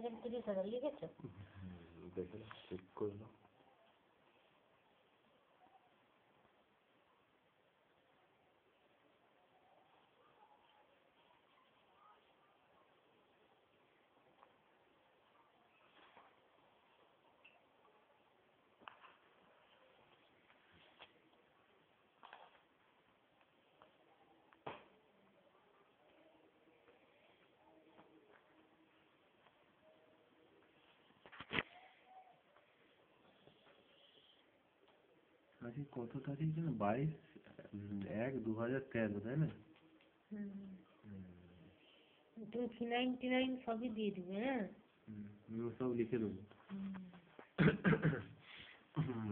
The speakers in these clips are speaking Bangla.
30,000 লিখেছো? দেখে চেক করলাম। আজকে কত তারিখ যেন? 22/1/2013, তাই না? তুমি ফিনাইন টিনাইন সবই দিয়ে দিবে। হ্যাঁ, সব লিখে দেবো।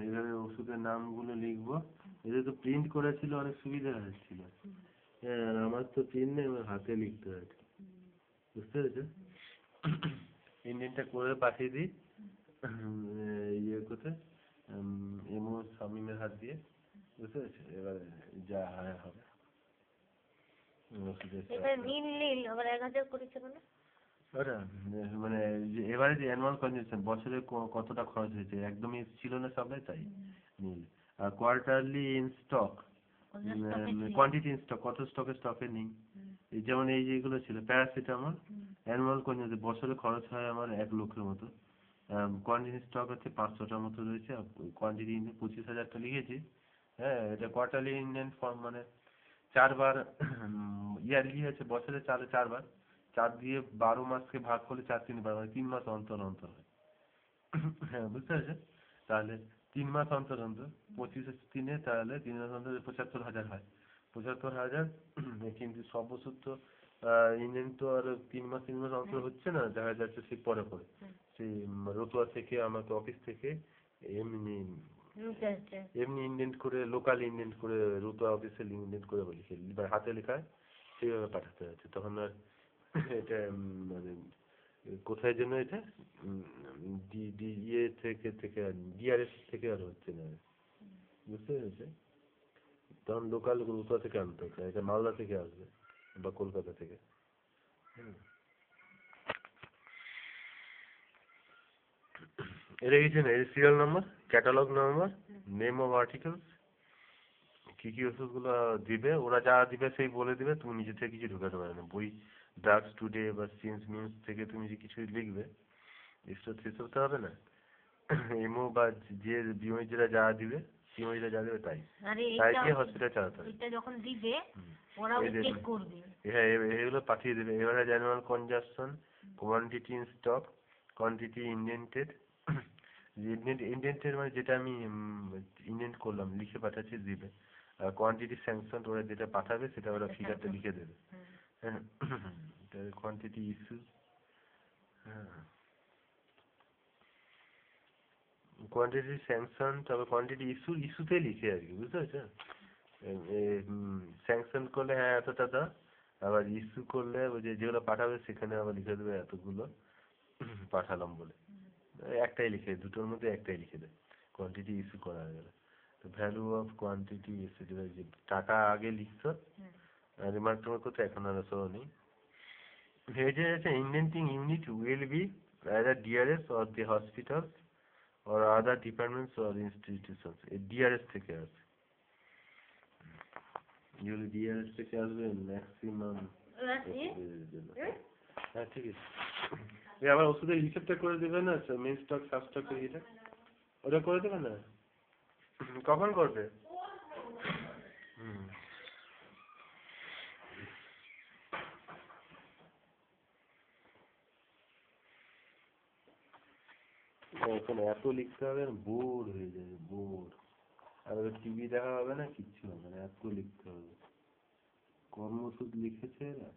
এখানে ওষুধের নামগুলো লিখবো। এদের তো প্রিন্ট করা ছিল, অনেক সুবিধা হচ্ছিল। হ্যাঁ, আর আমার তো প্রিন্ট নেই, আমার হাতে লিখতে হয়। বুঝতে পেরেছো? ইন্ডিয়ানটা করে পাঠিয়ে দিই ইয়ে কোথায়, এমও শামিমের হাত দিয়ে। বুঝতে পেরেছো? এবার যা হয় হবে। আবার 1000 করেছে মানে ওটা মানে এবারে যে অ্যানুয়াল কনজাম্পশন বছরে কতটা খরচ হয়েছে একদমই ছিল না সবাই, তাই নীল। আর quarterly in stock, quantity in stock, কত স্টকে নেই। যেমন এই যেগুলো ছিল প্যারাসিটামল, অ্যানুয়াল কনজাম্পশন বছরে খরচ হয় আমার 1 লক্ষের মতো। কোয়ান্টিটি স্টক হচ্ছে 500টার মতো রয়েছে। কোয়ান্টিটি 25,000টা লিখেছি। হ্যাঁ, এটা কোয়ার্টারলি ইন্ডিয়ান ফর্ম, মানে 4 বার ইয়ারলি হচ্ছে, বছরে 4 বার, 4 দিয়ে 12 মাসকে ভাগ করলে 4 3 বার, মানে 3 মাস অন্তর অন্তর হয়। হ্যাঁ, বুঝতে পেরেছো? তাহলে 3 মাস অন্তর অন্তর 25 3-এ, তাহলে 3 মাস অন্তর 75,000 হয়। 75,000। কিন্তু সব ওষুধ তো ইন্ডিয়ান তো আর 3 মাস অন্তর হচ্ছে না, দেখা যাচ্ছে সেই পরে পরে সেই রতুয়া থেকে আমাকে অফিস থেকে এমনি ইন্ডেন্ট করে, লোকাল ইন্ডেন্ট করে, রতুয়া অফিসে ইন্ডেন্ট করে লিখে হাতে লেখায় সেইভাবে পাঠাতে হচ্ছে। তখন আর এটা মানে কোথায় যেন এটা ইয়ে থেকে ডিআরএস থেকে আর হচ্ছে না। বুঝতে পেরেছে? তখন লোকাল রতুয়া থেকে আনতে হচ্ছে, এটা মালদা থেকে আসবে বা কলকাতা থেকে। এটা কিছু না, এই serial number, catalogue number, name of articles, কি কি ওষুধগুলো দিবে, ওরা যা দিবে সেই বলে দিবে, তুমি নিজে থেকে কিছু ঢুকাতে পারবে না। বই ড্রাগস টুডে বা সিন্স নিউজ থেকে তুমি যে কিছু লিখবে, এসব সেসব তো হবে না। এমও বা যে বিমজরা যা দিবে, সিমজরা যা দিবে তাই দিয়ে হসপিটাল চালাতে হবে। হ্যাঁ, এগুলো পাঠিয়ে দেবে। এবারে annual consumption, quantity in stock, quantity indented. Indented মানে যেটা আমি ইন্ডেন্ট করলাম, লিখে পাঠাচ্ছি দিবে। আর কোয়ান্টিটি স্যাংশন, ওরা যেটা পাঠাবে সেটা ওরা ফিগারটা লিখে দেবে। হ্যাঁ, কোয়ান্টিটি ইস্যু। হ্যাঁ, কোয়ান্টিটি স্যাংশন, তারপর কোয়ান্টিটি ইস্যুতেই লিখে আর কি। বুঝতে পেরেছো? স্যাংশন করলে হ্যাঁ এতটা দাও, আবার ইস্যু করলে ওই যেগুলো পাঠাবে সেখানে আবার লিখে দেবে এতগুলো পাঠালাম বলে। একটাই লিখে, দুটোর মধ্যে একটাই লিখে দেয়। কোয়ান্টিটি ইস্যু করা হয়ে গেল। তো ভ্যালু অফ কোয়ান্টিটি ইস্যু, যে টাকা আগে লিখতো, রিমার্ক করতে, এখন আর সব নেই। ভেজে আছে indenting unit will be either DRS or the hospitals or other departments or institutions. এই DRS থেকে আসবে, যেগুলো DRS থেকে আসবে ম্যাক্সিমাম। হ্যাঁ, ঠিক আছে। আবার ওষুধের হিসেবটা করে দেবে না, মেন স্টক সাব স্টকের এটা, ওটা করে দেবে না? কখন করবে? এখন এত লিখতে হবে, বোর হয়ে যাবে, বোর। আর টিভি দেখা হবে না, কিচ্ছু হবে না, এত লিখতে হবে। কর্মসূচ লিখেছে এরা।